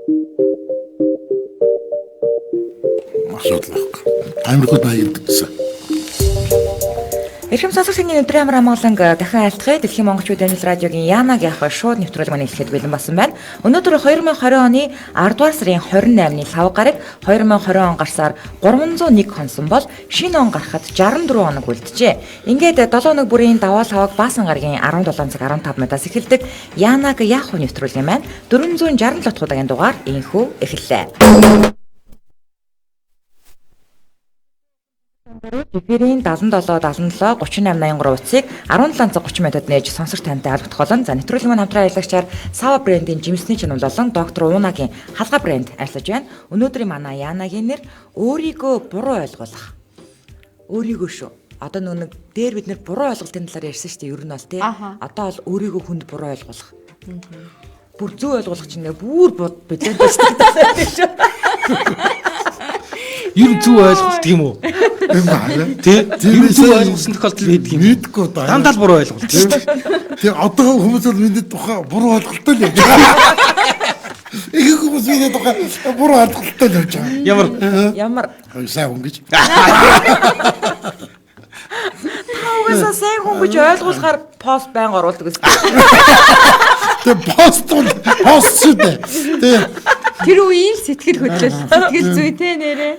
Асуудал. Амирхууд наягдсан. Эрхэм сонсогчдын өдрийн амар амгаланг дахин айлтгая. Дэлхийн монголчууд амил радиогийн Янагийн ах шууд нэвтрүүлэг маань эхлэхэд бэлэн болсон байна. Өнөөдөр 2020 оны 10 дугаар сарын 28-ны 5 гараг 2020 он гарсаар 301 хонсон бол шинэ он гарахад 64 хоног үлджээ. Ингээд 7 хоног бүрийн даваа лаваг баасан гарагийн 17 цаг 15 минутаас эхэлдэг Янаг яах вэ нэвтрүүлэг маань 467 дахь удаагийн дугаар инхүү эхэллээ. Эфирийн 77 77 38 83 утсыг 17 цаг 30 минутад нээж сонсогч тантай албадах болон за нэвтрүүлэг маань хамтран аялагчаар Сава брендийн жимсний чанар болон доктор Уунагийн халгаа брэнд ажиллаж байна. Өнөөдрийн манай Янагийн нэр өөрийгөө буруу ойлгох. Өөрийгөө шүү. Одоо нэг дээр бид нэр буруу ойлголтын талаар ярьсан шүү дээ. Ер нь бол тий. Одоо бол өөрийгөө хүнд буруу ойлгох. Бүр зөв ойлгох чинь бүр бэлэн шүү. Ер нь зөв ойлголт тийм үү? Тэ? Ер нь зөв ойлгосон тохиолдол байдаг юм. Мэдгүй даа. Дандаа л буруу ойлголт шүү дээ. Тэг одоо хүмүүс бол миний тухай буруу ойлголттой л явж байгаа. Их хүмүүс миний тухай буруу ойлголттой л явж байгаа. Ямар сайн хүн гэж. Угаасаа сайн хүн гэж ойлгуулахаар пост байнга оруулдаг гэсэн. Тэг пост шүү дээ. Тэг Тэр үеийн сэтгэл хөдлөл сэтгэл зүй те нэрээ.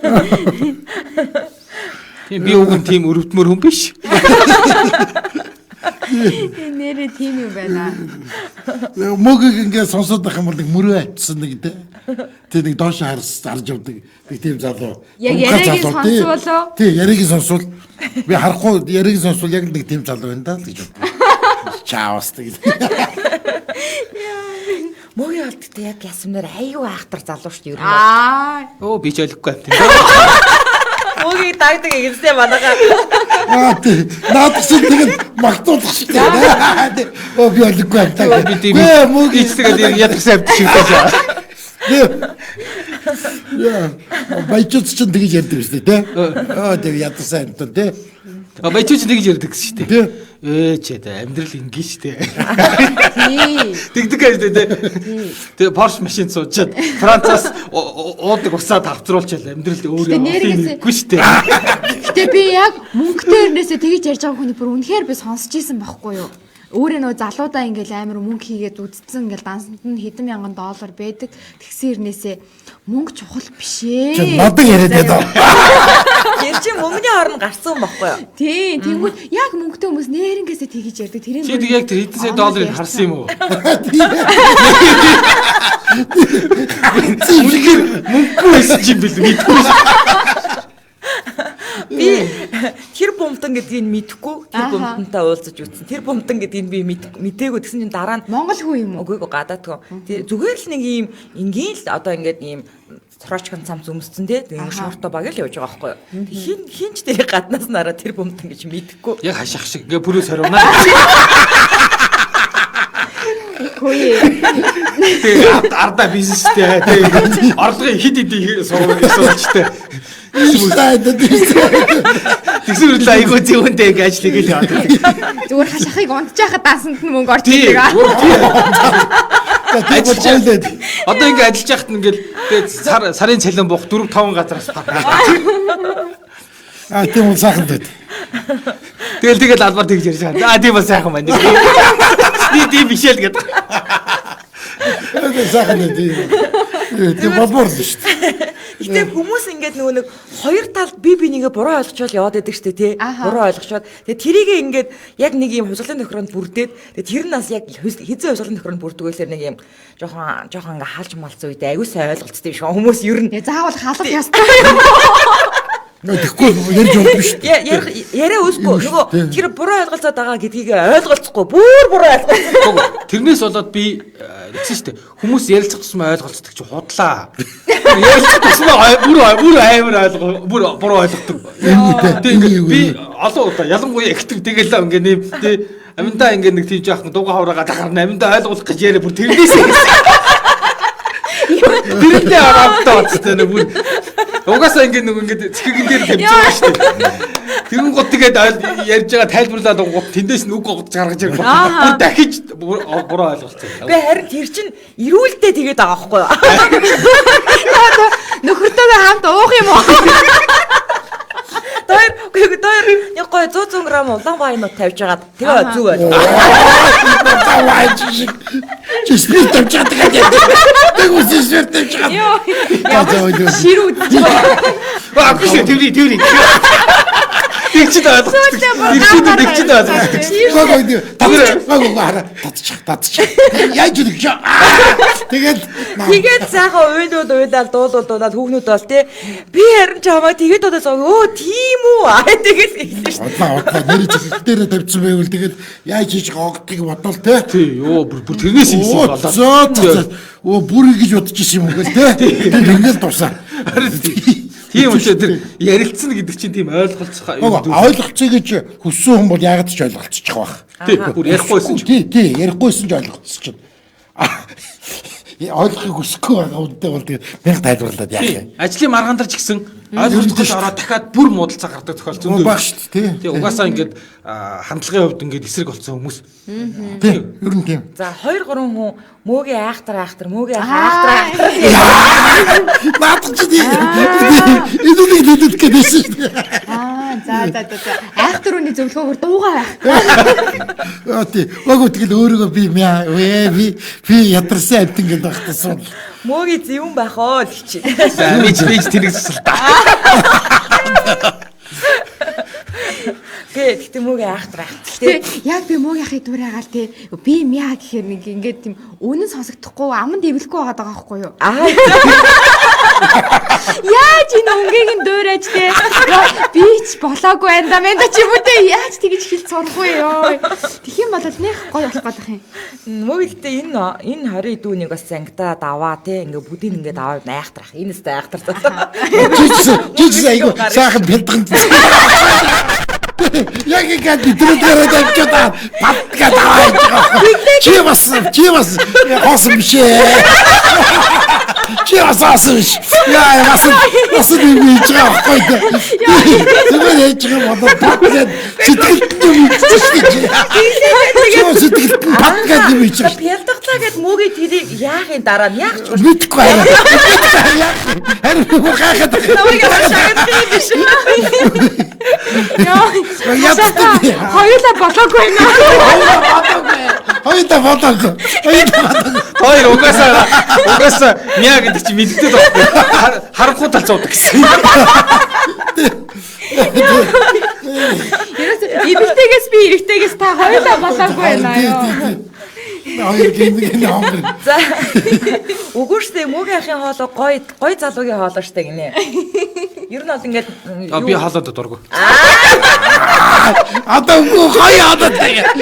Тийм би уг нь тийм өрөвдмөр хүн биш. Нэрээ тийм юм байна. мөгийг ингээд сонсоод байх юм бол нэг мөрөө атсан нэг те. Тэг нэг доош харж явдаг. Нэг тийм залуу. Яг яриагийн сонсволоо. Тий, яриагийн сонсвол би харахгүй яриагийн сонсвол яг нэг тийм залуу байна да л гэж боддог. Чаавс гэдэг. Мөгийн алдтай яг ясмнаар аюу айхтар залуу шүү дээ ер нь. Оо би ч ойлгохгүй юм тийм. Мөгийг дагдаг гэжтэй манайхаа. тий. Наад чинь тэгээд магтуулах шүү дээ. Оо би ойлгохгүй юм таа. Би тийм эцэстээ ядагсан авчих шиг байна. Яа, баячууд чинь тэгж ярьдаг шүү дээ, тий. Тэр ядсан юм тий. Баячууч нэг ярьдаг гэсэн шүү Тий. дээ. Чээд амьдрал ингэ шүү дээ. Тий. Тэгдэг гэж дээ. Тэгээ Porsche машин суучаад Францаас уудаг усаад авцруулчаал амьдрал өөрөө нэрийгээс- үгүй шүү дээ. Гэтэ би яг мөнгөтэй өрнөөсөө тэгж ярьж байгаа хүний бүр үнэхээр би сонсч ийсэн байхгүй юу? Өөрөө нөө залуудаа ингээл амар мөнгө хийгээд үдцсэн ингээл дансанд нь хэдэн мянган доллар байдаг. Тэгсэн хэрнээсээ мөнгө чухал биш Чи ээ. надад яриад байдаг. Тэр чинь мөнгөний орн гарсан юм баггүй юу? Тий, тэнгууд яг мөнгөтэй хүмүүс нэрнгээсээ тэгж ярьдаг. Тэрийн Чи тэг яг тэр хэдэн сая долларыг харсан юм уу? Үнэхээр мөнгөгүй байсан юм бэл мэдгүй. Би тэр бомтон гэдгийг мэдэхгүй тэр бомтонтой уулзаж үзсэн. Тэр бомтон гэдгийг би мдээгүй гэсэн чинь дараа нь Монгол хүн юм уу? үгүй гадаад хүн. Зүгээр л нэг ийм ингийн л одоо ингээд ийм цорочкон цамц өмсцэн те шорто баг л явж байгаа байхгүй юу. Хинч тэр гаднаас нараа тэр бомтон гэж мэдэхгүй. Яг хаших шиг ингээ бүрээс хариунаа. Хөөе. Тэгээ ардаа бизнестэй тэгээ орлогын хид хид суулчтай. Тэгсэн үрлээ айгуу зүүнтэй ингээ ажлыг л яваад. Зүгээр хашахыг унтчихад даасанд нь мөнгө орж идэг. Одоо ингээ ажиллаж яхад ингээл сарын цалин буух 4-5 газараас Тийм үү сайхан байд. Тэгэл албаар тэгж ярьж байгаа. Тийм ба сайхан байна. Тийм бишэл гэдэг. Сайхан байд. Тийм болбор л шүү дээ. Гэтэ хүмүүс ингээд нөгөө нэг хоёр талд бинийгээ буруу ойлгочвол яваад байдаг шүү дээ тий. Буруу ойлгочвол. Тэгээ тэрийг ингээд яг нэг юм хувьсгалын тохиронд бүрдээд тэгээ тэр нь бас яг хизээ хувьсгалын тохиронд бүрдэг байлаар нэг юм жоохон ингээ хаалж малцсан үедээ аягүй сайн ойлголцтой шүү. Хүмүүс ер нь Заавал халах ёстой. Тэгэхгүй ярьж өгдөг шүү дээ. яриа өсгүй нөгөө тэр буруу ойлголцоод байгаа гэдгийг ойлголцохгүй бүр буруу ойлголцсон. Тэрнээс болоод би хэлсэн шүү дээ. Хүмүүс ярилцах тусмаа ойлголцдог чи худлаа. Ярилцах тусмаа бүр амар ойлгоо бүр буруу ойлгодог. Тэгээ би олон удаа ялангуяа ихтэй тэгэл ингээ нэм тий аминдаа ингээ нэг тийж яах дуга хавраагаа дахарна аминдаа ойлгуулах гэж яриа бүр тэрнээс тэрнээ аваад тооцтой нэг бүр Угаасаа ингээд цэхэгэн дээр тавьж байгаа шүү дээ. Тэгэн гот тэгээд ярьж байгаа тайлбарлаад гот тэндээс нь үг гот гаргаж ирэх. Тэр дахиж буруу ойлголцсон. Би харин тэр чинь ирүүлдэ тэгээд байгаа байхгүй юу? Нөхөртөөгөө хамт уух юм уу? Доор яг гоо 100 г улаан вайнууд тавьж байгаад тэгээ зүг байл. Давай чи. Чисто тавьж байгаа. Тэгвэл шишэр тавьж байгаа. Ширүү үзэж байгаа. Аа биш тэври. Тэгчээд байгаа. Тэгчээд байгаа. Татчих. Яаж идэх вэ? Тэгээд сайхан уйлаад дуулаад хүүхнүүд бол тий би харин чамаа тэгээд удаа өө тийм үү тэгээд хэлсэн шүү дээ. Нэр зэхэл дээр тавьчихсан байвал тэгээд яаж хийж гоогдгийг бодвол тий. Тий ёо бүр тэрнээс ийсэн болоо. Оо бүр гэж бодож ирсэн юм уу тий. Тэгэл дуусаа. Тийм учраас тэр ярилцсан гэдэг чинь тийм ойлголцох ойлголцъё гэж хүссэн хүн бол яагаад ч ойлголцчих واخ. Тий бүр ярихгүйсэн ч. Тий ярихгүйсэн ч ойлголцчих чинь. Ойлгохыг хүсэхгүй байгаа үнтэй бол тэгээд мянга тайлбарлаад яах юм. Ажлын маргаандар ч гэсэн ойлголцож ороод дахиад бүр муудалцаа гардаг тохиол зөндөө баг шүү дээ. Тий угаасаа ингээд хандлагын хувьд ингээд эсрэг болсон хүмүүс. Тий ер нь тийм. За 2 3 хүн мөөгийн айхтар мөөгийн Наад чи эдүнийг гэдээсэн шүү дээ. За. Айхтар үний зөвлөгөөгөр дуугаа байх. Тий. Гоо тэгэл өөрийгөө би ядарсан амт ингээд багтсан. Мөөгийн зөвөн байх оо л чи. Бич тэрийг засал та. Гэхдээ мөөгийн айхтар. Гэтэ яг би мөөгийн ахыг дураагаал тий. Би мяа гэхээр нэг ингээд тийм үнэн сонсогдохгүй аман дэвлэхгүй байгаа байхгүй юу? Яаж энэ өнгийг нь дуурайж тий. Би ч болоогүй байна да мэнда чи бүдэ яаж тэгж хэл сурахгүй ёо. Тэгэх юм бол нэх гоё болох гэдэг юм. Мөөгийн энэ 20 дүүнийг бас ангидаа даваа тий. Ингээ бүдийг ингээд аваад айхтрах. Энэс айхтар таа. Жижиг айгу сайхан бэлтгэн. Яг ингээд бидрээд авчаа патга даваа. Чи бас хоосон биш ээ. Чи асаасан биш. Яа бас би жаа байхгүй. Зүгээр яж байгаа бодоо патгаад сэтгэлдээ мэдчихсэн. Сэтгэлд патгаад юм чи. Бэлдгцаа гэд мөөгийн тэрийг яахын дараа нь яах ч мэдгүй аа. Харин гахаад. намайг шахаад биш. Хоёулаа болоогүй нэ. Хоёулаа болоогүй. Хоёр угаасаа мяа гэдэг чи мэддэг байхгүй. Харанхуй тал зуудаг гэсэн. Эрэгтэйгээс би эрэгтэйгээс та хоёулаа болоогүй байна ёо. Хоёр гинэ хонгор. За. Үгүйштэй мөөгийн ахын хоолой гой залуугийн хоолой штэ гинэ. Ер нь бол ингээд би хаалаад дургу. Одоо гоё одоо таяа.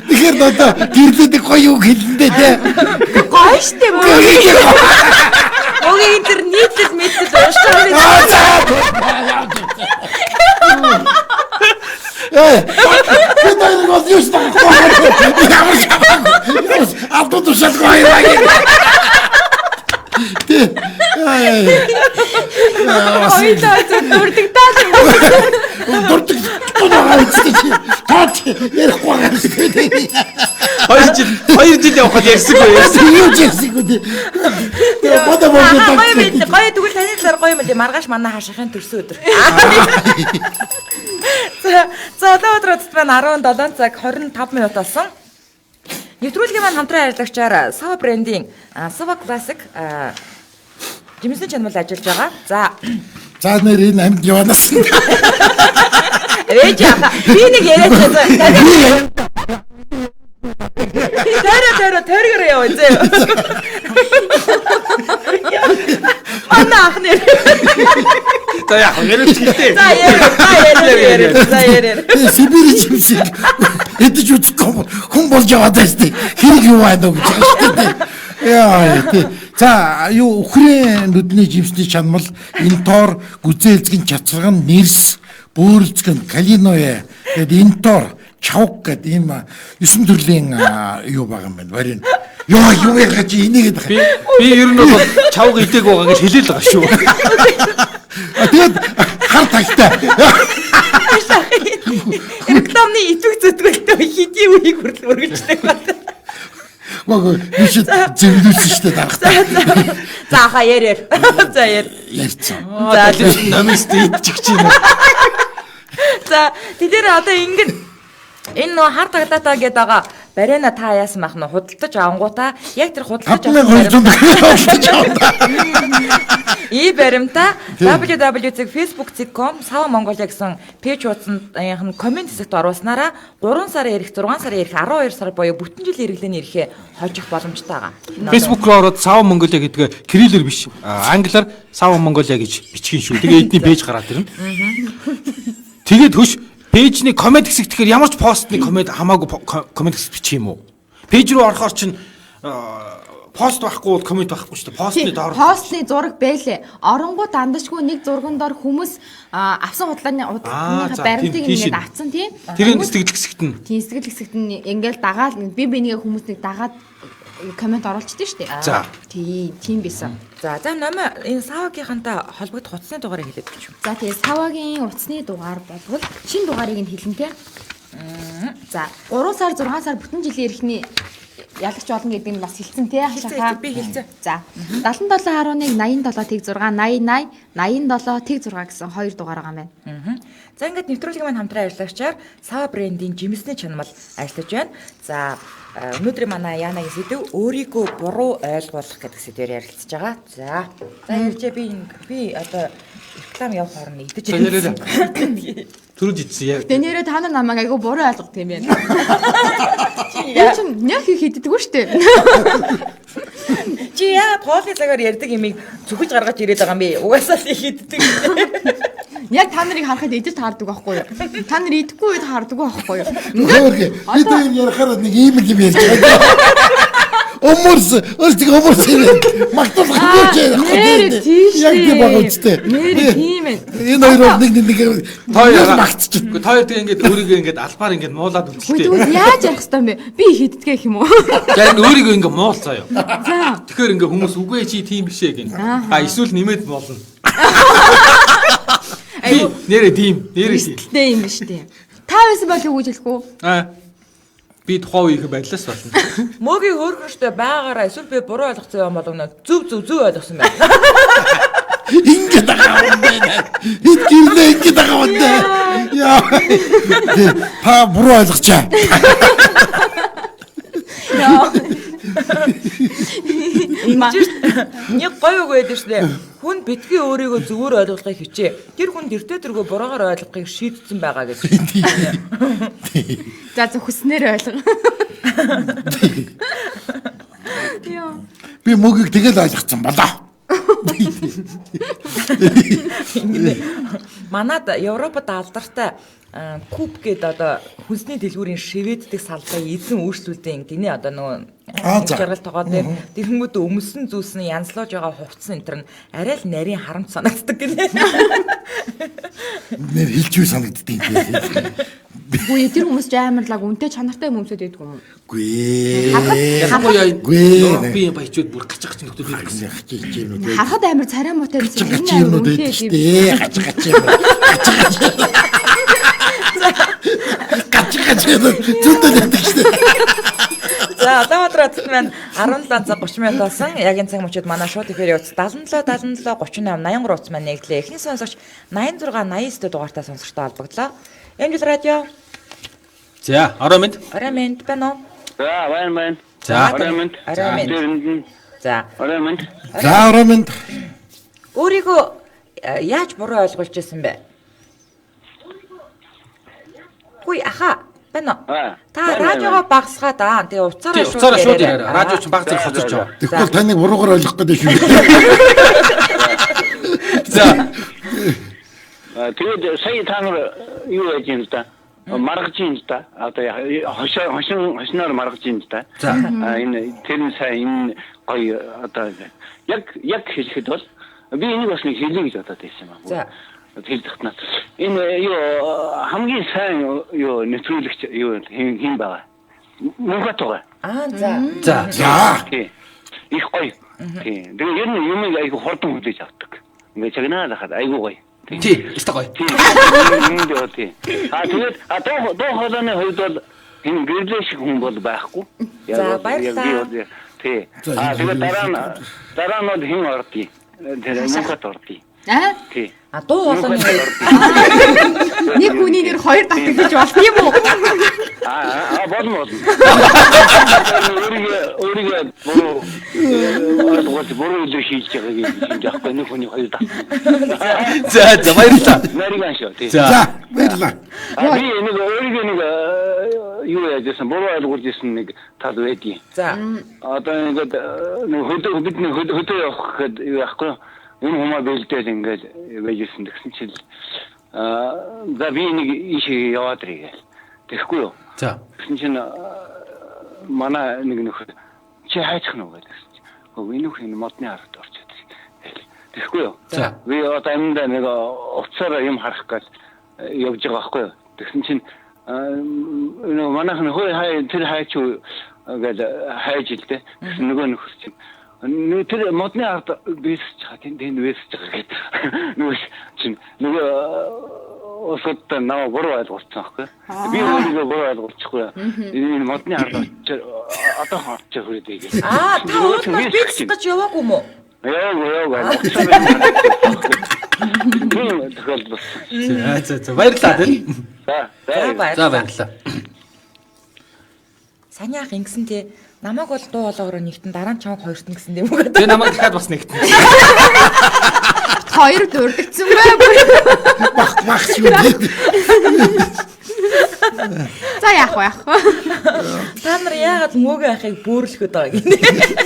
Тэгэхээр одоо гэрлэдэг гоё үг хэлэндээ тий. Гоё штэ мөөгийн тэр нийтлэл мэдтэл ууштай. Тэний гол юус таа. Алто тушалгүй яг. хоёулаа дурдаг таа. Дурдаг. Таач ярихгүй байгаа шүү дээ. 2 жил явахад ярьсангүй. Юу ч ярьсангүй. Гоё тэгвэл таны талаар гоё юм л маргааш манай хашихын төрсөн өдөр. За одоо өдрөд байна 17 цаг 25 минут болсон. Нэвтрүүлгийн маань хамтран ажиллагчаар Sava брендийн Sava Classic жимсний чанарт ажиллаж байгаа. За нэр энэ амьд яванаас. Ээж яха. Би нэг яриад байсан. Тэрээр яа вэ? Анаа ахнэр. За яах вэ? Яриад. За яриад. Сибири жимсийг эдэж үзэхгүй хүн болж яваад байж тээ. Хэрэг юу байна уу гэж байгаа шүү дээ. Яа тий. За юу Украин нүдний жимсний чанмал интор гүзээлзгийн чацарган нэрс бөөрөлцгөн калиноя тэгээд интор чавк гэдэг ийм 9 төрлийн юу байгаа юм байна. Варин. Яа юу яах гэж энийг би ер нь бол чавга идэг байгаа гэж хэлээл байгаа шүү. тэгээд хар тагтай. Рекламны итвэг зүтгэлтэй хидий үеийг хүртэл өргөжтэй байна. Гоо биш зөвлөсөн шүү дээ дарахтаа. За хаяар. За яар. Ярьцсан. За намист идчих чинь. За тэдэр одоо ингэн энэ нөө хар тагтаатаа гэдэг байгаа барина та яасан бах нь худалдаж авангуудаа яг тэр худалдаж И баримта www.facebook.com сава Mongolia гэсэн пэйж хуудсанд комент хэсэгт оруулснараа 3 сарын ирэх 6 сарын ирэх 12 сар буюу бүтэн жил хэрэглээний эрхээ хожих боломжтой байгаа. Facebook руу ороод сава Mongolia гэдэг кириллэр биш. Англиар сава Mongolia гэж бичгийн шүү. Тэгээ эдний пэйж гараад ирнэ. Тэгээд хөш пэйжний комент хэсэг тэгэхээр ямар ч постны комент хамаагүй комент хэсэг бичих юм уу? Пэйж рүү орохоор чинь пост байхгүй бол комент байхгүй шүү дээ. Постны доор постны зураг бэлээ. Оронгууд дандашгүй нэг зурган доор хүмүүс авсан худлааны баримтыг ингээд авцсан тийм. Тэрийн сэтгэл хэсэгт нь. Тийм сэтгэл хэсэгт нь ингээд дагаад би бинийгээ хүмүүсийг дагаад комент оруулчихдээ шүү дээ. За. Тийм байсан. За номер энэ савагийнхантай холбогдох утасны дугаарыг хэлээд өгч юм. За тэгээ савагийн утасны дугаар болвол шинэ дугаарыг нь хэлнэ те. За 3 сар 6 сар бүтэн жилийн эрхний ялагч болно гэдэг нь бас хэлсэн те. Би хэлсэн. За 7711 87 6 80 87 6 гэсэн хоёр дугаар байгаа юм байна. За ингээд нэвтрүүлгийн маань хамтран ажиллагчаар сава брендийн жимсний чанамал ажиллаж байна. За өнөөдөр манай Янагийн сэдв өөрийгөө буруу ойлгуулах гэдэг сэдвээр ярилцж байгаа. За ярьжээ би одоо реклам явах орны идэж ирсэн. Түрүүд идсэн. Тэнээрээ та нар намайг айгу буруу ойлгох юм байна. Я ч яг хийдэггүй шүү дээ. Чи яа тоолны цагаар ярьдаг юмыг зүгэж гаргаж ирээд байгаа юм бэ? Угаасаа л хийддэг. Яг та нарыг харахад идэж таардаг байхгүй юу? Та нар идэхгүй үед хаардаг байхгүй юу? Би тэр ярахаар нэг ийм юм ярьж байгаа. Өмөрс юм. Магтуулах юм. Нэр тийш. Яг тийм байгаа үстэй. Нэр тийм ээ. Энэ хоёр нэг тоо магтчих. Тоо тэгээ ингээд өөрийгөө ингээд албаар ингээд муулаад үлдчихтэй. Тэгвэл яаж ярих хэвээр юм бэ? Би хийддгээ юм уу? За ингээд өөрийгөө ингээд муулцаа юу. За. Тэгэхээр ингээд хүмүүс үгүй чи тийм биш ээ гин. Эсвэл нэмээд муулна. Айгу нэрээ тийм. Нэрээ юм биш тийм. Та байсан бол юу гэж хэлэхгүй? Би тухайн үеийн байдлаас болно. Мөгийн хөөрхөштэй байгаараа эсвэл би буруу ойлгосон юм бол зөв ойлгосон байна. Ингээд байгаа юм байна. Ингээд байгаа юм байна. Яа. Та буруу ойлгочаа. Нэг гоё үг байдаг швэ. Хүн битгий өөрийгөө зөвөр ойлгохыг хичээ. Тэр хүн дэртэ тэргөө буруугаар ойлгохыг шийдсэн байгаа гэж. За хүснээр ойлго. Би мөгийг тэгэл ойлгоцсон болоо. Манад Европод алдартай куб гэдэг одоо хүнсний дэлгүүрийн шивэддэг салбарын эзэн өөрчлөлтийн гинэ одоо нөгөө жаргал тоогоо дээр тэрхэмгүүд өмсөн зүйлсний янзлуулж байгаа хувцсан энэ төр нь арай л нарийн харамт санагддаг гинэ. Нэр хэлчихүү санагддаг юм. Гүе тэр хүмүүс ч амарлаг үнтэй чанартай хүмүүсэд байдаг юм уу? Гүй. Би баячууд бүр гачгаж нөхдөд байсан. Харахад амар царай муутай юмсэн. Гачгаж байдаг шүү дээ. Гачгаж зүудэл байдаг шүү дээ. За Улаанбаатар хотод маань 17 цаг 30 минут болсон. Яг энэ цаг мөчид манай шууд эфир явц 77 38 83 утас маань нэглээ. Эхний сонсогч 86 89 дугаартай сонсогчтой холбогдлоо. Эмжил радио. За, орой минь байна уу? За, байна. За, орой минь. За, орой минь. Өөрийгөө яаж буруу ойлгуулж ирсэн бэ? Хүй аха, байна уу? Та радиогоо багсгаа даа. Тэгээ уцаараа шууд яриа. Радио ч баг зэрэг хоцорч байгаа. Тэгвэл таныг буруугаар ойлгох гэдэг шүү. За. Тэгээд сая та нар юу яаж юм та? Маргаж юм та. Одоо хошноор маргаж юм та. За. Энэ тэрний сая энэ гоё одоо яг хэлэхэд бол би энийг бас нэг хэлье гэж бодоод байсан юм аа. За. Хэлдэгтнаа. Энэ юу хамгийн сайн юу нэвтрүүлэгч юу хин байгаа. Мөнгөтөг. За. Тий. Их гоё. Тий. Тэгээ ер нь юм айгу хурдан хүлээж авдаг. Ингээ чагнаал хахад айгу гоё. Тий. Өстой гоё. Тий. Тэгээд доо хоолойны хувьд бол энэ гэрлээ шиг хүн бол байхгүй. За баярлалаа. Тий. Тэгээд дараа нь бол хэн ордгийг. Тэр мөнхөд ордгийг. Тий. Дуу хоолойны Нэг хүний нэр хоёр татагдаж болно юм уу? болно. Өөрийгөө буруу илүү хийж байгаа гэж яахгүй нэг хүний хоёр тат. За баярлалаа. Нарийн шүү. Тий. За баярлалаа. Би нэг өөрийгөө нэг юу яажсэн буруу ойлгуулж ирсэн нэг тал байдгийг. За. Одоо ингээд нэг бидний хөдөө явах гэхэд юу яахгүй. Энэ хүмүүс бэлдээд ингээд байжсэн гэсэн чил за би нэг ийшээ яваад ирээ. Тэгэхгүй юу? За. Гэсэн чинь манай нэг нөхөр чи хайчих нь уу гэсэн чинь. Энэ нөхөр модны харагт орчод. Тэгэхгүй юу? За. Би одоо амьдаа нэг уцаараа юм харах гэж явж байгаа байхгүй юу? Тэгсэн чинь манайхан хой тэр хайч гэж хайж илдэ. Гэсэн нөгөө нөхөр чинь тэр модны ард бисч тэнд бисч гэдэг. Нөгөө чинь нөгөө осод наа буруу ойлгуулсан байхгүй. Би өөрийгөө буруу ойлгуулчихгүй. Энэ модны ард одоо хаачих хүрээд. Та уудлаа бисч гэж яваагүй мó? Яа. За баярлалаа тий. За баярлалаа. Сайн яах ингэсэн тий. Намайг бол дуу хоолойгоор нэгтэн дараа нь чамайг хоёрт нэгсэн юм уу гэдэг. Тэгээ намайг дахиад бас нэгтэн. Хоёр дурдчихсан бай. Бах шүү. За яах вэ? Та нар яагаад мөөгөө ахыг бөөрлөхөд байгаа гинэ?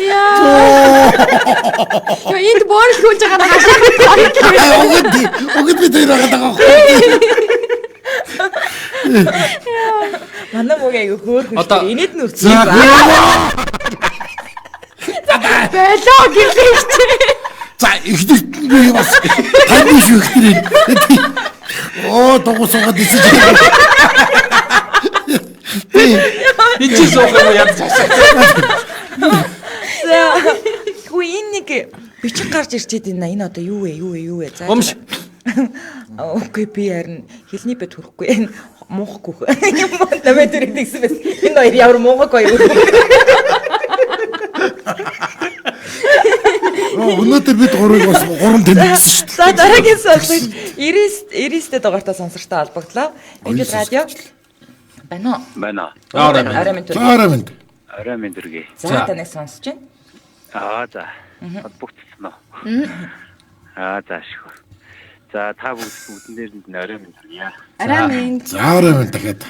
Яа, энд бөөрлөхөж байгаа нь хашаа. Огт би тэр байгаа. Манай мөөгөө айгу хөөрхөн. Одоо энэд нь үрцээ. Болоо гэлээ чи. За ихнэрт би бас тань шүү ихнэр. Дугуйсаад ирсэн. Би чи суух юм яд цаашаа. За. Хүү энэ нэг бичих гарч ирчээд байна. Энэ одоо юу вэ? За. Өмш. Окей би харин хэлний бэд хүрэхгүй. Муухгүй. Намайг тэр нэгсэн байсан. Энэ хоёр ямар муухай юу. Өнөөдөр бид гурван тэмцсэн шүү дээ. За дараагийн сонсогч 99-тэй дугаартай сонсогчтой холбогдлоо. Ингээд радио байна. Арай мэд үргээ. За таныг сонсож байна. За. Холбогдсон уу? За шүү. За та бүгдэн дээр нь арай мэд үргээ. Арай мэд. За арай мэд дахиад.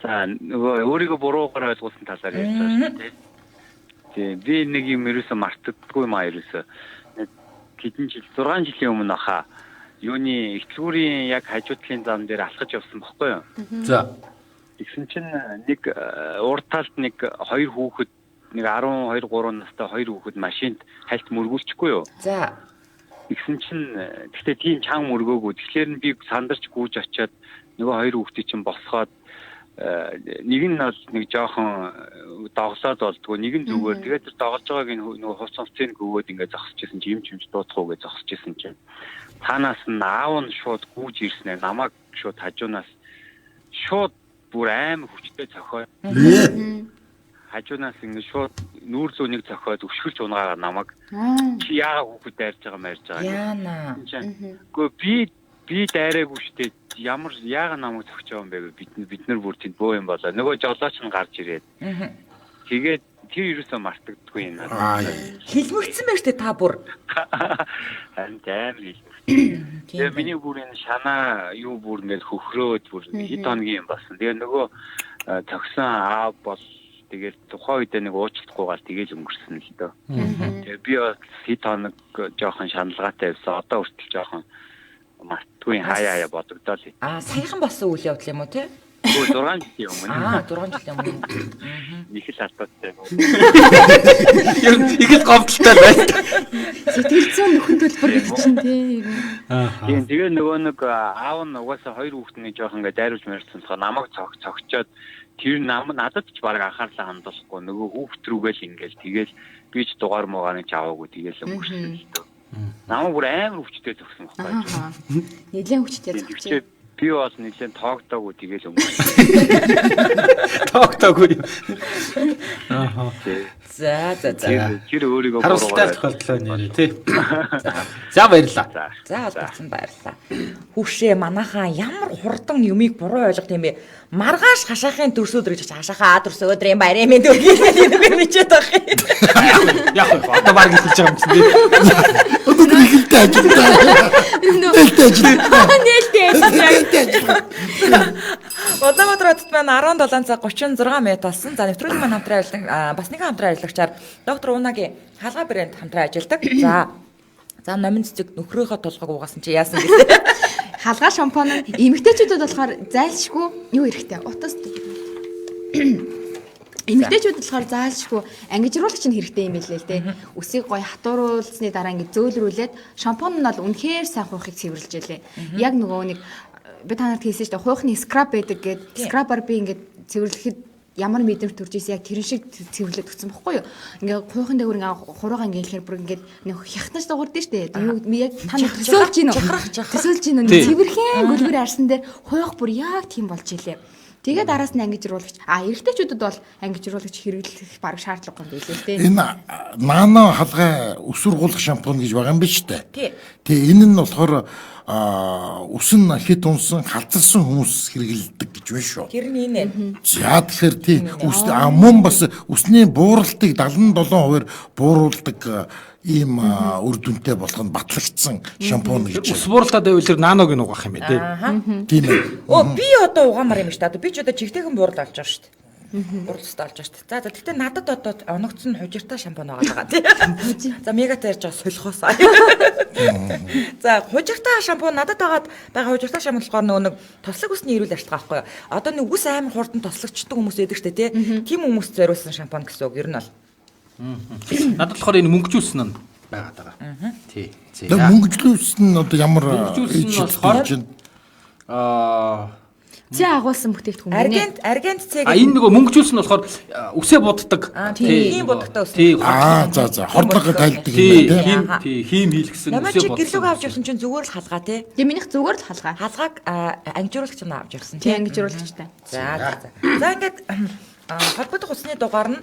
За нөгөө өөрийгөө буруугаар ойлгуулсан талаар ярьж байгаа шүү дээ. Би нэг юм ерөөсө мартдаггүй маа ерөөсө. Хэдэн жил 6 жилийн өмнө хаа юуны ихтгүүрийн яг хажуудлын зам дээр алхаж явсан баггүй юу? За. Тэгсэн чинь нэг урд талд нэг хоёр хүүхэд нэг 12 3 настай хоёр хүүхэд машинд хальт мөргүүлчихгүй юу? За. Тэгсэн чинь гэхдээ тийм чанга мөргөөгүй. Тэгэхээр нь би сандарч гүйж очиод нөгөө хоёр хүүхдийг чинь босгоод нэг нь бол нэг жоохон доглоод болдгоо нэг нь зүгээр тэгээд тэр доголж байгааг нөгөө хувц хувцыг өгөөд ингээд зогсчихсэн чи юм чимч дууцах уу гэж зогсчихсэн чинь танаас нь аав нь шууд гүйж ирснээр намайг шууд хажуунаас шууд бүр аим хүчтэй цохиод хажуунаас ингээд шууд нүүр зүүнийг цохиод өшгөрч унгаагаар намайг чи яагаад хүүхэд дайрж байгаа яана үгүй би дайраагүй штэ ямар яагаад намайг зогсож байгаа юм бэ бид нар бүр тэнд бөө юм болоо нөгөө жолооч нь гарч ирээд тэгээд тэр юусоо мартагддаггүй юм аа хэлмэгцсэн байх штэ та бүр харин амар хэлмэгцсэн тэгээ миний бүр энэ шанаа юу бүр ингээд хөхрөөд бүр хэд хоногийн юм болсон тэгээ нөгөө тогсон аав бол тэгээд тухайн үед нэг уучлахгүйгээр тэгээл өнгөрсөн л дөө тэгээ би хэд хоног жоохон шаналгаатай байсан одоо хүртэл жоохон мартгүй хаяа бодогдоо л. Саяхан болсон үйл явдал юм уу те? 6 жилийн өмнө. 6 жилийн өмнө. Их л алдаатай. Их л гомдолтой байна. Сэтгэл зүйн нөхөн төлбөр гэдэг чинь тий. Тийм тэгээ нөгөө нэг аав нь угаасаа хоёр хүүхдний жоох ингээд дайруулж мэрсэн болохоор намайг цогчоод тэр надад ч баг анхаарлаа хандуулахгүй нөгөө хүүхд рүүгээл ингээл тэгэл би ч дугаар муугаа нэг аваагүй тэгэл өнгөрсөн л дөө. Намаа бүр амар хүчтэй зогсон байхгүй. Нэлээд хүчтэй зогсчихээ. Би бол нэлээд тоогтоогүй тэгэл өнгөрсөн. Тоогтоогүй. За. Тэр өөрийгөө харамсалтай тохиолдол нэрээ тий. За баярлалаа. За олдсон баярлалаа. Хүүшээ манайхаа ямар хурдан юмыг буруу ойлгох юм бэ? Маргааш хашаахын төрсөд гэж хашаахаа төрсө өдрийн баярын мэнд өгье гэдэг би бичээд байгаа юм. Яг одоо баг хэлж байгаа юм чинь тий. Өнөөдөр ихэлтэй ажиллаа. Нээлттэй ажиллаа. Улаанбаатар хотод маань 17 цаг 36 минут болсон. За нэвтрүүлгийн маань хамтран ажиллах бас нэгэн хамтран ажиллагчаар доктор Унагийн хаалга брэнд хамтран ажилладаг. За номин цэцэг нөхрийнхөө толгойг угаасан чи яасан гэдэг. Хаалга шампунь эмэгтэйчүүдэд болохоор зайлшгүй юу хэрэгтэй? Утас. Эмэгтэйчүүд болохоор заалшгүй ангижруулагч нь хэрэгтэй юм билээ л дээ. Үсийг гоё хатууруулсны дараа ингэ зөөлрүүлээд шампунь нь бол үнэхээр сайн хуухыг цэвэрлж ялээ. Яг нөгөө нэг би та нарт хэлсэн шүү дээ. Хуухны скраб байдаг гэд скрабаар би ингэ цэвэрлэхэд ямар мэдрэмж төрж ийсэн яг тэр шиг цэвэрлээд өгсөн бохгүй юу. Ингээ хуухын дээгүүр ингээ хуруугаа ингээ хэлэхээр бүр ингээ нэг хятнаж дуурдээ шүү дээ. Юу яг та нар төсөөлж гин үү? Төсөөлж гин үү? Цэвэрхэн гөлбөр арсан дээр хуйх бүр яг тийм болж илээ. Тэгээд араас нь ангижруулагч эрэгтэйчүүдэд бол ангижруулагч хэрэглэх баг шаардлага юм билээ л дээ. Энэ нано халгай өсвөргуулах шампунь гэж байгаа юм биш үү? Тий. Тэгээ энэ нь болохоор үсэн хит унсан халдсан хүмүүс хэрэглэдэг гэж байна шүү. Тэр нь энэ. За тэгэхээр тий мөн бас үсний бууралтыг 77% бууруулдаг ийм үр дүнтэй болох нь батлагдсан шампунь гэж. Ус буурлаад байвал тэр наног нь угаах юм бэ тий. Тийм ээ. Би одоо угаамаар юм шүү дээ. Би ч одоо чигтэйхэн буурал олж байгаа шүү дээ. Бууралстай олж байгаа шүү дээ. За тэгтээ надад одоо оногцсон хужиртай шампунь байгаа тий. За мегатаа ярьж байгаа солихоосаа. За хужиртай шампунь надад байгаа хужиртай шампунь болохоор нөгөө нэг тослог усны эрүүл ашиглах байхгүй юу? Одоо нэг үс амар хурдан тослогчдаг хүмүүс байдаг шүү дээ тий. Тим хүмүүс зориулсан шампунь гэсэн үг ер нь бол. Надад болохоор энэ мөнгөжүүлсэн нь байгаад байгаа. Тий. Тэгээ мөнгөжлүүлсэн нь одоо ямар мөнгөжүүлсэн Зэ агуулсан бүтээгдэхүүн. Аргент цэг. Энэ нөгөө мөнгөжүүлсэн нь болохоор үсээ буддаг. Тийм буддаг ус. За хордлого тайлдаг юм байна тий. Хим хийлгсэн үсээ буддаг. Гэлүг авч явсан чинь зүгээр л халгаа тий. Тэгээ минийх зүгээр л халгаа. Халгааг ангижруулагч нь авч явсан тий. Ангижруулагчтай. За ингээд холбогдох усны дугаар нь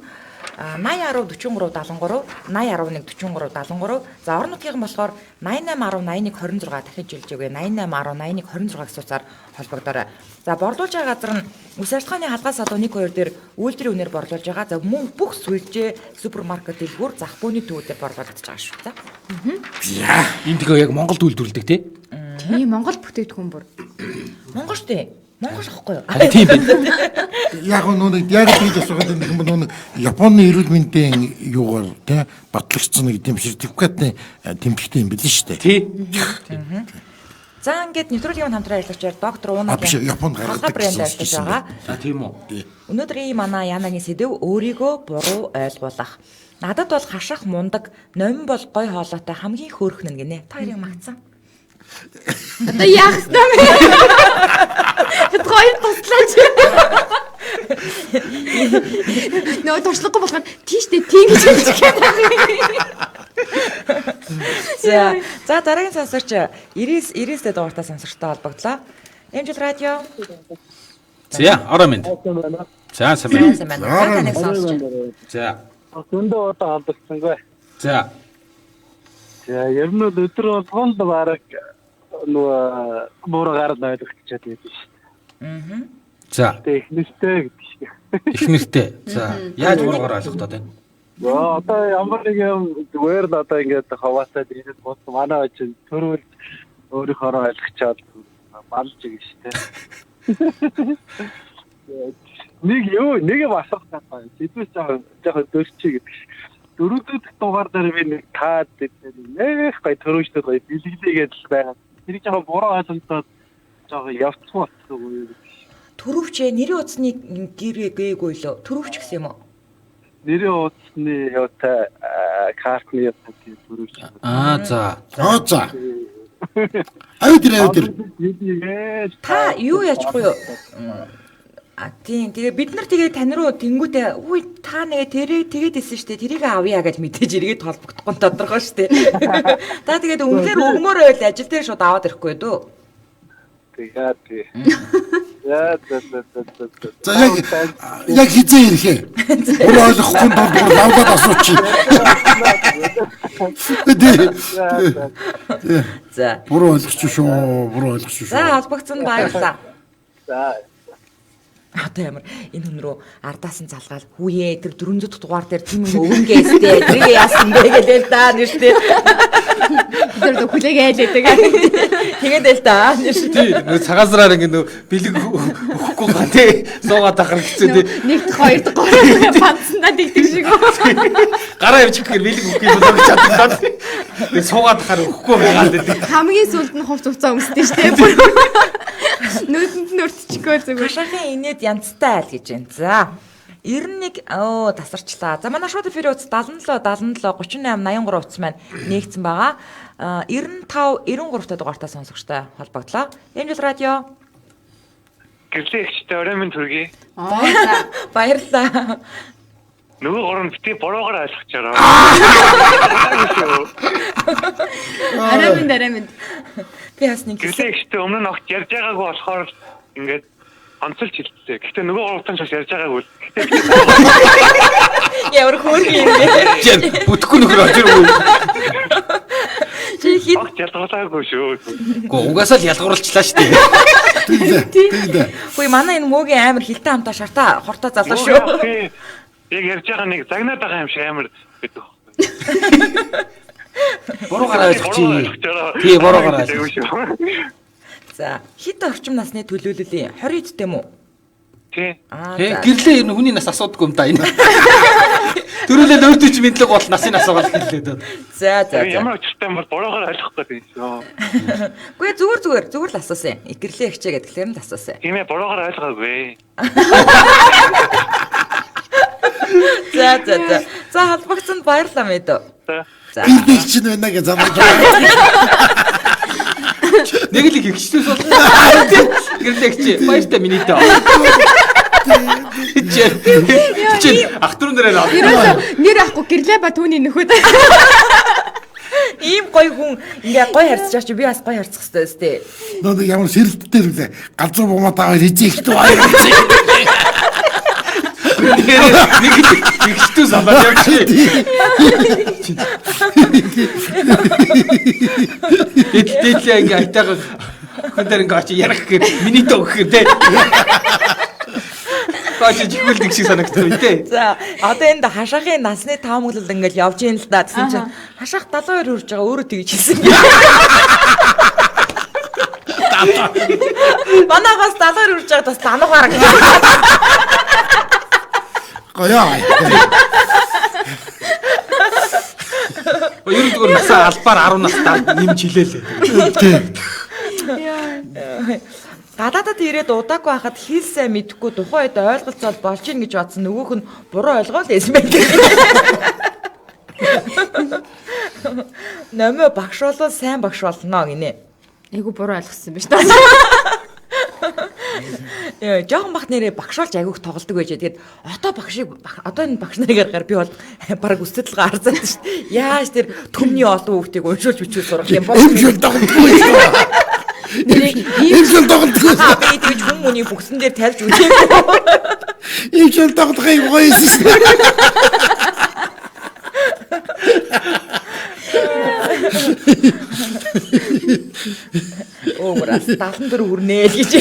80 10 43 73 80 11 43 73. За орон нутгийн болохоор 88 10 81 26 дахиж жилж өгье. 88 10 81 26 гэсэн утсаар холбогдоорой. За борлуулж байгаа газар нь үс ажиллагааны халгаас одоо 1-2 дээр үйлдвэрийн үнээр борлуулж байгаа. За мөн бүх сүлжээ супермаркет дэлгүүр зах бөөний төвөөр борлуулагдаж байгаа шүү. За. Энэ тэгээ яг Монголд үйлдвэрлэдэг тий. Тийм Монгол бүтээгдэхүүн бүр. Монгол шүү дээ. Монгол ихгүй юу? Тийм байна. Яг нүг яг тийж асуугаад нэг юм бол Японы эрүүл мэндийн юугаар тий батлагцсан нэг тийм сертификатны тэмдэгтэй юм билээ шүү дээ. Тий. За ингээд нэвтрүүлгийн хамтран ажиллагчаар доктор Унагийн Японд гаргадаг брэнд ажиллаж байгаа. За тийм үү. Өнөөдрийн манай Янагийн сэдэв өөрийгөө буруу ойлгуулах. Надад бол хашах мундаг, номин бол гой хоолойтой хамгийн хөөрхөн гинэ. Та хоёрыг магтсан. Одоо яах вэ? Хоёр туслаач. Нөө туршлахгүй болохоор тийштэй тийм гэж хэлж байгаа. За дараагийн сонсогч 99-тэй дугаартай сонсогчтой холбогдлоо. Эмжил радио. За ороо минь. За сайн байна. Таныг сонсож. За. Зөндөө удаа холбогдсонгүй. За. Ер нь өдөр болгонд бараг нөгөө муур гараад ойлгогдчихад байдаг шүү. За. Техниктэй гэдэг шиг. Эхнэртэй. За. Яаж муугаар ойлгоход байна? Одоо ямар нэг юм зүгээр л одоо ингээд хаваасаа дийдэл бос манай чинь төрөл өөрийнхөө ойлгочоод балж байгаа шүү дээ. Нэг юм асуух гэдэг. Сэдвээс жоохон дөрчий гэдэг шиг. Дөрөвдөд дугаар дээр би нэг таад нэх гай төрөөчдөд гай бэлгэлээгээд л байгаа. Тэр жоохон буруу ойлгоод жоохон явцсан болчихсон. Төрөвч нэрийн утасны гэр гээгүй лөө. Төрөвч гэсэн юм уу? Нэрийн утасны явтай картны явтай төрөвч. За. За. Аюутэр. Та юу яачгүй юу? Тийм. Тэгээ бид нар тэгээ тань руу тэнгүүтээ үгүй та нэгэ тэгээд исэн штэ тэрийг авъя гэж мэдээж эргээд холбогдохгүй тодорхой штэ. Та тэгээд үнээр өгмөр байл ажил дээр шууд аваад ирэхгүй дөө. Тэгээд За яг хизээ ирэхээ. Бүр ойлгохгүй бол лавдад асуучих. За. Бүр ойлгочих шүү. За холбогдсон баярлалаа. За. Одоо ямар энэ хүн рүү ардаас нь залгаал хүүе тэр 400 дугаар дээр тийм юм өвөнгөөстэй тэрийг яасан бэ гэдэг даа нэртэй. Тэр хүлээгээ айлээдэг. Тэгээд л даа нэртэй. Тийм нөө цагаасраар ингэ нөө бэлэг өгөхгүй га тий суугаад ахаар хэцүү тий. Нэгт хоёр дахь панцнаа дигдэг шиг. Гараа явчих гэхээр бэлэг өгөх юм болоо чаддаг. Тэгээ суугаад ахаар өгөхгүй байгаад байдаг. Хамгийн сүүлд нь хувц хувцаа өмсдөө штэ. Нүдэнд нь өртчихөө зүгээр. Хашаахын инээд янзтай айл гэж байна. За. 91 тасарчлаа. За манай шууд эфир утас 77 38 83 утас маань нээгдсэн байгаа. 95 93 дугаартай сонсогчтой холбогдлоо. Энэ жил радио Гэрлээ ихтэй орой минь төргий. Баярлалаа. Нөгөө гурав битгий бороогоор ойлгочаараа. Арамын. Би бас нэг Гэрлээ ихтэй өмнө нь огт ярьж байгаагүй болохоор ингээд онцолж хэлсэн. Гэхдээ нөгөө гуравтан шаш ярьж байгаагүй. ямар хөөрхөн юм бэ? Бүтэхгүй нөхөр очир үү. Чи хит Огт ялгуулаагүй шүү. Гэхдээ угаасаа л ялгуурлчлаа шүү дээ. Тэгээд Хөөе манай энэ мөөгийн амар хилтэй хамтаа шартаа хортоо залуу шүү. Яг ярьж байгаа нэг загнаад байгаа юм шиг амар гэдэг. Бороогаар ойлгочих. Тий бороогаар ойлгочих. За хит орчим насны төлөөлөлийн 20 дэм үү? Тий. Гэрлээ ер нь хүний нас асуудаггүй юм да энэ. Төрүүлээ өөртөө ч мэдлэг бол насын асуугаад хэллээ. За. Ямар очиртай юм бол бороогоор ойлгох гэдэг юм шүү. Гүй зүгээр л асуусан. Гэрлээ хичээ гэдгээр нь асуусан. Тийм ээ бороогоор ойлгоогүй. За. За холбогцонд баярлалаа мэдээ. За. би чинь байна гэж замраж. Нэг л ихчдээс бол гэрлэгч баяртай миний доо. Чи ах トゥ нэрээ наа. Нэр ахгүй гэрлээ ба түүний нөхөд. Ийм гоё хүн ингээ гоё харьцаж чи би бас гоё харьцах хэрэгтэй өстэй. Нөө ямар сэрэлттэй үлээ. Галзуу буматаа хийчихдэг баяр. Нэг ихчдээс санаа яг чи. Эдэлээ ингээ айтайгаа хүндэр ингээ очи ярих гэхээр миний дөө гэхээр тий. Бачи жигүүлдэг шиг санагдсан үү тий. За одоо энд хашаахын насны таамаглал ингээл явж ийн л да гэсэн чинь хашаах 72 хүрж байгаа өөрөө тэгж хэлсэн. Манайгаас 70 хүрж байгаа бас дануугаар. Гоёо. Ер нь зүгээр насаа албаар 10 настай нэмж хилээлээ. Гадаадад ирээд удаагүй байхад хэл сайн мэдэхгүй тухайн үед ойлголцол болж ийн гэж бодсон нөгөөх нь буруу ойлгоол байсан байх. Нэмэ багш болоо сайн багш болно гинэ. Айгу буруу ойлгосон биз дээ. Жохон бах нэрээ багшуулж айгүйх тоглолдог байж. Тэгээд одоо энэ багш нарын гараар би бол баг өсөлтөлгөө харцаад шүү дээ. Яаж тэр төмний олон хүүхдийг уншуулж бичүүл сурах юм бол Имжил тоглохгүй. Имжил тоглохгүй. би тэгж хүмүүний бүгсэн дээр тавьж үзээгүй. Имжил тоглохыг гоёсэн. Өөмрас 74 хүрнэ л гэж.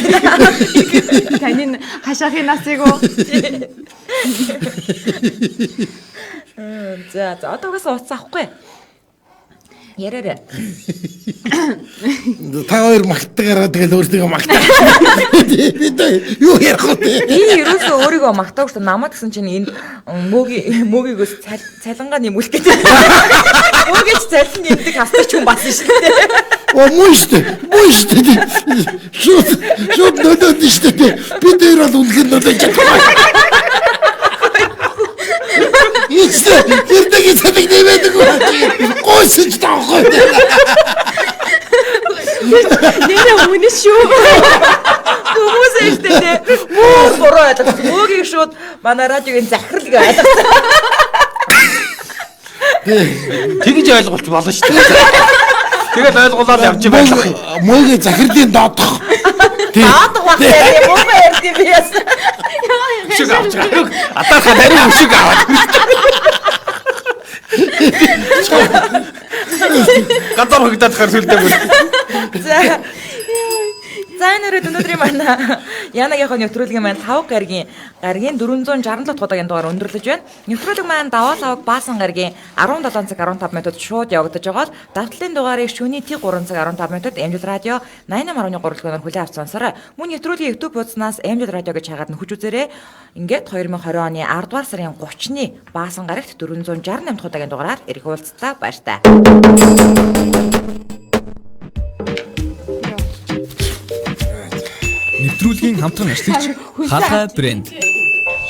Таны хашаахын насыг уу? За одоогоос уцаа авахгүй. Яраарэ. Та хоёр магтаагаараа тэгэл өөртөө магтаа. Юу ярих вэ? Би ерөөсөө өөрийгөө магтаагүй шүү. Намаа гэсэн чинь энэ мөгийгөөс цалингаа нэмүүлэх гэдэг. Мөгийч цалин нэмдэг хастаж хүн басан шүү дээ. Муу штэ. Шууд нөлөөд штэ. Би дээр бол үнэхээр нөлөөж чадахгүй. Ийшээ тэрдэг цалин нэмэдэг үү? Гойсож таахгүй. Нэрээ үнэ шүү. Хүмүүс ээлтэй муу буруу ойлгосон. Муугийг шууд манай радиогийн захирал гэж ойлгосон. Тэгж ойлголт болно шүү дээ. Тэгээд ойлгуулаад явж байх. Муугийн захирлын доодох. Даадах байх юм уу ярьд би яс. Өшиг авч байгаа. Атаархаа нарийн өшиг аваад. Гадар хөгдөд хар сүлдээ бүр. За энэрэд өнөөдрийн манай Янагийн нэвтрүүлгийн маань 5 гаргийн 467 дахь удаагийн дугаар өндөрлөж байна. Нэвтрүүлэг маань даваа савг баасан гаргийн 17 цаг 15 минутад шууд явагдаж байгаа бол давтлын дугаарыг шөнийн 3 цаг 15 минутад Амжилт радио 88.3 дэлгүүрээр хүлээн авч сонсороо. Мөн нэвтрүүлгийн YouTube хуудаснаас Амжилт радио гэж хагаад нөхөж үзээрэй. Ингээд 2020 оны 10 дугаар сарын 30-ны баасан гарагт 468 дахь удаагийн дугаараар ирэх уулзтаа баяртай. Нэвтрүүлгийн хамтран ашиглагч Халгай брэнд.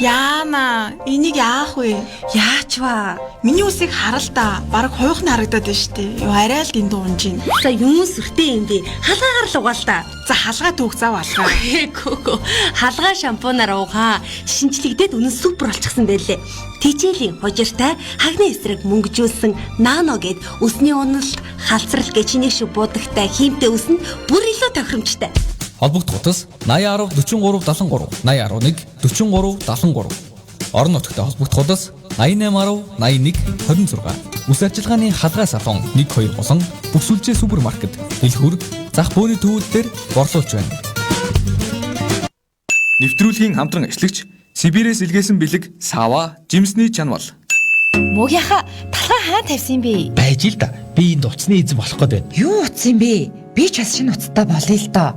Яана, энийг яах вэ? Яач ба? Миний үсийг харал та. Бараг хойхон харагдаад байна штэ. Юу арай л дэндүү унж ийн. За юм сүртэй юм бэ? Халгаагаар л угаал та. За халгаа түүх зав алгаа. Гүгү. Халгаа шампунаар угаа. Шинжлэгдээд үнэн супер болчихсон байлээ. Тижээлийн хожиртай хагны эсрэг мөнгөжүүлсэн нано гэд өсний уналт, халцрал гэж чиний шиг будагтай хиймтэй өснө бүр илүү тохиромжтой. Холбогдох утас 80 10 43 73 80 11 43 73. Орон нутагтай холбогдох утас 88 10 81 26. Үс ажиллагааны халгай салон 12 болон бүх сүлжээ супермаркет дэлгүүр зах бөөний төвүүд дээр борлуулж байна. Нэвтрүүлгийн хамтран ашиглагч Сибирээс илгээсэн бэлэг Сава жимсний чанвал. Мөгийнхаа талхаа хаан тавьсан бэ? Байж л да. Би энэ утасны эзэн болох гээд байна. Юу утас юм бэ? Би ч бас шинэ утастай болъё л доо.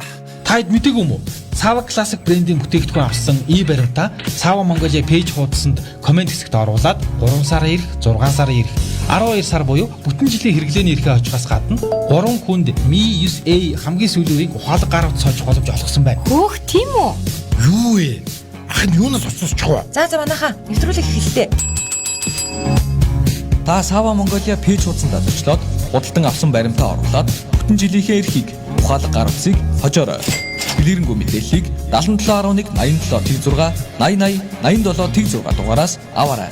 Таад мэдээгүй юм уу? Sava Classic брендийн бүтээгдэхүүн авсан e-баримтаа Sava Mongolia пэйж хуудсанд комент хэсэгт оруулаад 3 сар ирэх, 6 сар ирэх, 12 сар буюу бүтэн жилийн хэрэглээний эрхээ очихоос гадна 3 хүнд Mi 9A хамгийн сүүлийн үеийг ухаалаг гар утас олж боломж олгосон байна. Хөөх тийм үү? Юу вэ? Ах нь юунаас уцсууч чав. За манайхаа нэвтрүүлэг эхэллээ. Та Sava Mongolia пэйж хуудсанд очлоод худалдан авсан баримтаа оруулаад бүтэн жилийнхээ эрхийг ухаалаг гар утсыг хожоорой. Билэрэнгүй мэдээллийг 7711 87 86 80 80 87 86 дугаараас аваарай.